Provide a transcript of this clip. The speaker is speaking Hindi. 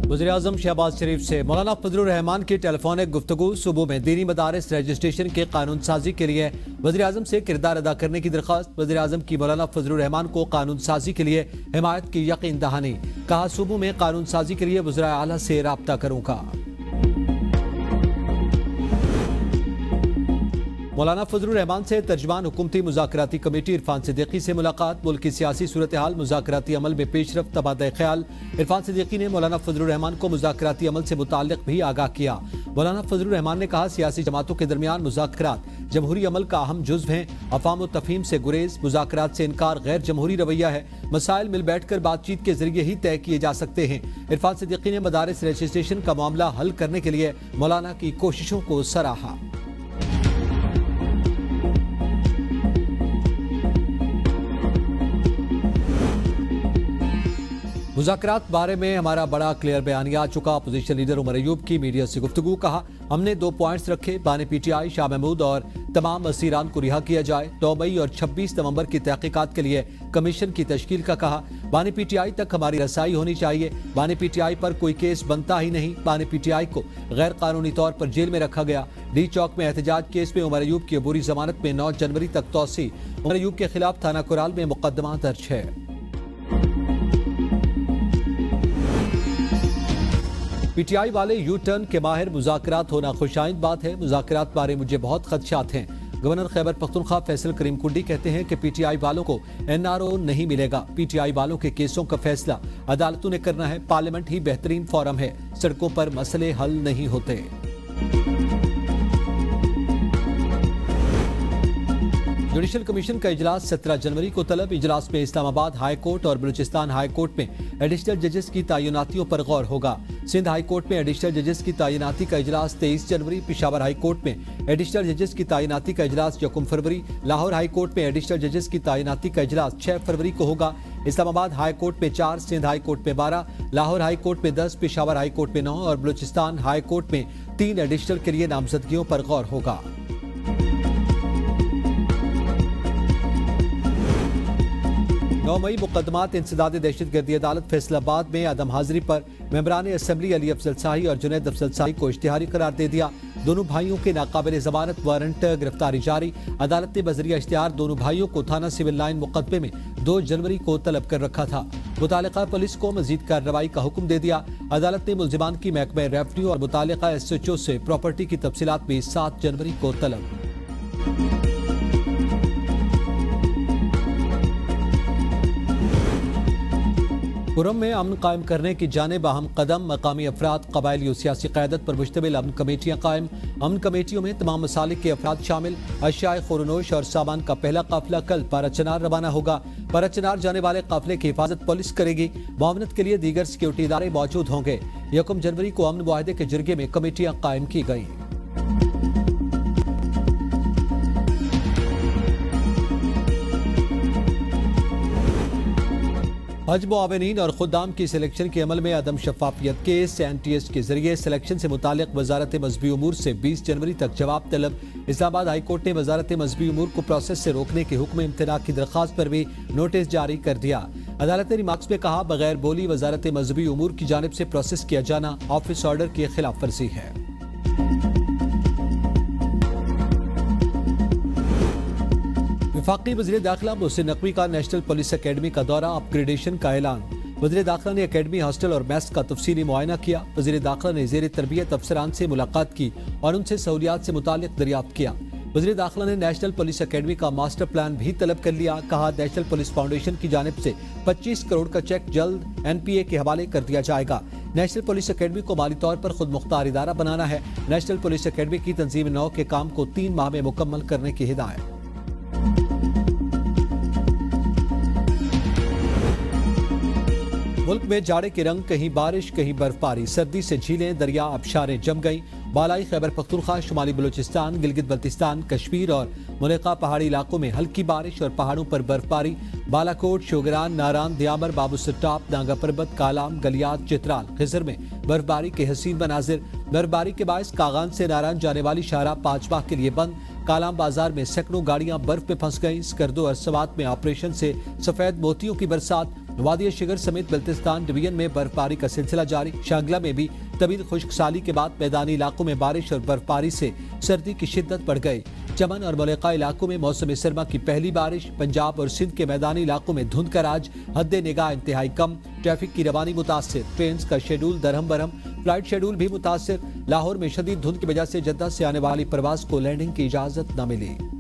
वज़ीर-ए-आज़म शहबाज शरीफ से मौलाना फजलुर रहमान की टेलीफोनिक गुफ्तगू। सूबों में दीनी मदारिस रजिस्ट्रेशन के कानून साजी के लिए वज़ीर-ए-आज़म से किरदार अदा करने की दरख्वास्त। वज़ीर-ए-आज़म की मौलाना फजलुर रहमान को कानून साजी के लिए हिमायत की यकीन दहानी। कहा, सूबों में कानून साजी के लिए वज़ीर आला से राब्ता करूंगा। मौलाना फजलुर रहमान से तर्जमान हुकूमती मुज़ाकराती कमेटी इरफान सिद्दीकी से मुलाकात। मुल्क की सियासी सूरत हाल, मुज़ाकराती अमल में पेशरफ्त, तबादला ख्याल। इरफान सिद्दीकी ने मौलाना फजलुर रहमान को मुज़ाकराती अमल से मुताल्लिक़ भी आगाह किया। मौलाना फजलुर रहमान ने कहा, सियासी जमातों के दरमियान मुज़ाकरात जमहूरी अमल का अहम जुज़्व हैं। अफ़ाम व तफ़हीम से गुरेज, मुज़ाकरात से इनकार गैर जमहूरी रवैया है। मसाइल मिल बैठ कर बातचीत के जरिए ही तय किए जा सकते हैं। इरफान सिद्दीकी ने मदारिस रजिस्ट्रेशन का मामला हल करने के लिए मौलाना की कोशिशों को सराहा। मुज़ाकरात बारे में हमारा बड़ा क्लियर बयानिया आ चुका। अपोजिशन लीडर उमर अयूब की मीडिया से गुफ्तगू। कहा, हमने 2 पॉइंट्स रखे, बानी PTI शाह महमूद और तमाम असीरान को रिहा किया जाए। 9 मई और 26 नवंबर की तहकीकात के लिए कमीशन की तश्कील का कहा। बानी PTI तक हमारी रसाई होनी चाहिए। बानी PTI पर कोई केस बनता ही नहीं। बानी PTI को गैर कानूनी तौर पर जेल में रखा गया। डी चौक में एहतजाज केस में उमर अयूब की अबूरी जमानत में 9 जनवरी तक तौसी। उमर अयूब के खिलाफ थाना कुराल में मुकदमा दर्ज है। PTI वाले यू टर्न के माहिर, मुज़ाकरात होना खुशाइंद बात है। मुज़ाकरात बारे मुझे बहुत खदशात हैं। गवर्नर खैबर पख्तूनख्वा फैसल करीम कुंडी कहते हैं कि PTI वालों को NRO नहीं मिलेगा। PTI वालों के केसों का फैसला अदालतों ने करना है। पार्लियामेंट ही बेहतरीन फोरम है। सड़कों पर मसले हल नहीं होते। जुडिशल कमीशन का इजलास 17 जनवरी को तलब। इजलास में इस्लामाबाद हाई कोर्ट और बलूचिस्तान हाई कोर्ट में एडिशनल जजेस की तैनातियों पर गौर होगा। सिंध हाई कोर्ट में एडिशनल जजेस की तैनाती का इजलास 23 जनवरी। पेशावर हाई कोर्ट में एडिशनल जजेस की तैनाती का इजलास 1 फरवरी। लाहौर हाई कोर्ट में एडिशनल जजेस की तैनाती का इजलास 6 फरवरी को होगा। इस्लामाबाद हाई कोर्ट में 4, सिंध हाई कोर्ट में 12, लाहौर हाई कोर्ट में 10, पेशावर हाई कोर्ट में 9 और बलूचिस्तान हाई कोर्ट में 3 एडिशनल के लिए नामजदगियों पर गौर होगा। 9 मई मुकदमात इंसदाद दहशतगर्दी अदालत फैसलाबाद में अदम हाजिरी पर मेंबरान असम्बली अली अफजल शाही और जुनैद अफजल शाही को इश्तिहारी करार दे दिया। दोनों भाइयों के नाकाबिल जमानत वारंट गिरफ्तारी जारी। अदालत ने बजरिया इश्तिहार दोनों भाइयों को थाना सिविल लाइन मुकदमे में 2 जनवरी को तलब कर रखा था। मुतालिका पुलिस को मजीद कार्रवाई का हुक्म दे दिया। अदालत ने मुल्जिमान की महकमा रेवन्यू और मुतालिका SHO से प्रॉपर्टी की तफसीलात भी 7 जनवरी को तलब। पुरम में अमन कायम करने की जानिब अहम कदम। मकामी अफराद, कबायली और सियासी क़यादत पर मुश्तमिल अमन कमेटियाँ कायम। अमन कमेटियों में तमाम मसालिक के अफराद शामिल। अशियाए खुरनोश और सामान का पहला काफिला कल पाराचनार रवाना होगा। पाराचनार जाने वाले काफिले की हिफाजत पुलिस करेगी। मुआवनत के लिए दीगर सिक्योरिटी इदारे मौजूद होंगे। 1 जनवरी को अमन मुआहदे के जरिए में कमेटियाँ कायम की गईं। हज मुआविनीन और खुदाम की सिलेक्शन के अमल में अदम शफाफियत केस NTS के जरिए सिलेक्शन से मुतालिक वजारत मजहबी उमूर से 20 जनवरी तक जवाब तलब। इस्लामाबाद हाई कोर्ट ने वजारत मजहबी उमूर को प्रोसेस से रोकने के हुक्म इम्तना की दरख्वास्त पर भी नोटिस जारी कर दिया। अदालत ने रिमार्क्स में कहा, बगैर बोली वजारत मजहबी उमूर की जानिब से प्रोसेस किया जाना ऑफिस ऑर्डर की खिलाफ वर्जी है। वफाकी वज़ीर दाखिला मोहसिन नकवी का नेशनल पुलिस अकेडमी का दौरा, अपग्रेडेशन का ऐलान। वज़ीर दाखिला ने अकेडमी, हॉस्टल और मैस का तफसीली मुआयना किया। वज़ीर दाखिला ने ज़ेर तरबियत अफसरान से मुलाकात की और उनसे सहूलियात से मुताल्लिक दरियाफ्त किया। वज़ीर दाखिला ने नेशनल पुलिस अकेडमी का मास्टर प्लान भी तलब कर लिया। कहा, नेशनल पुलिस फाउंडेशन की जानिब से 25 करोड़ का चेक जल्द NPA के हवाले कर दिया जाएगा। नेशनल पुलिस अकेडमी को माली तौर पर खुद मुख्तार इदारा बनाना है। नेशनल पुलिस अकेडमी की तंजीम नौ के काम को 3 माह में मुकम्मल करने की हिदायत। मुल्क में जाड़े के रंग, कहीं बारिश कहीं बर्फबारी। सर्दी से झीलें, दरिया, आबशारें जम गईं। बालाई खैबर पख्तूनख्वा, शुमाली बलूचिस्तान, गिलगित बल्तिस्तान, कश्मीर और मुलेका पहाड़ी इलाकों में हल्की बारिश और पहाड़ों पर बर्फबारी। बालाकोट, शोगरान, नारान, दियामर, बाबूसट्टाप, नागा परबत, कालाम, गलियात, चित्राल, खिजर में बर्फबारी के हसीन मनाजिर। बर्फबारी के बायस कागान से नारान जाने वाली शाहराह 5 माह के लिए बंद। कालाम बाजार में सैकड़ों गाड़ियां बर्फ में फंस गईं। स्कर्दो और सवात में ऑपरेशन से सफेद मोतियों की बरसात। वादी शिगर समेत बल्तिस्तान डिवीजन में बर्फबारी का सिलसिला जारी। शांगला में भी तवील खुश्कसाली के बाद मैदानी इलाकों में बारिश और बर्फबारी से सर्दी की शिद्दत बढ़ गई। चमन और मलिका इलाकों में मौसम सरमा की पहली बारिश। पंजाब और सिंध के मैदानी इलाकों में धुंध का राज, हद्दे निगाह इंतहाई कम। ट्रैफिक की रवानी मुतासिर, ट्रेन का शेड्यूल दरहम बरहम, फ्लाइट शेड्यूल भी मुतासिर। लाहौर में शदीद धुंध की वजह से जद्दा से आने वाली परवाज को लैंडिंग की इजाजत न मिली।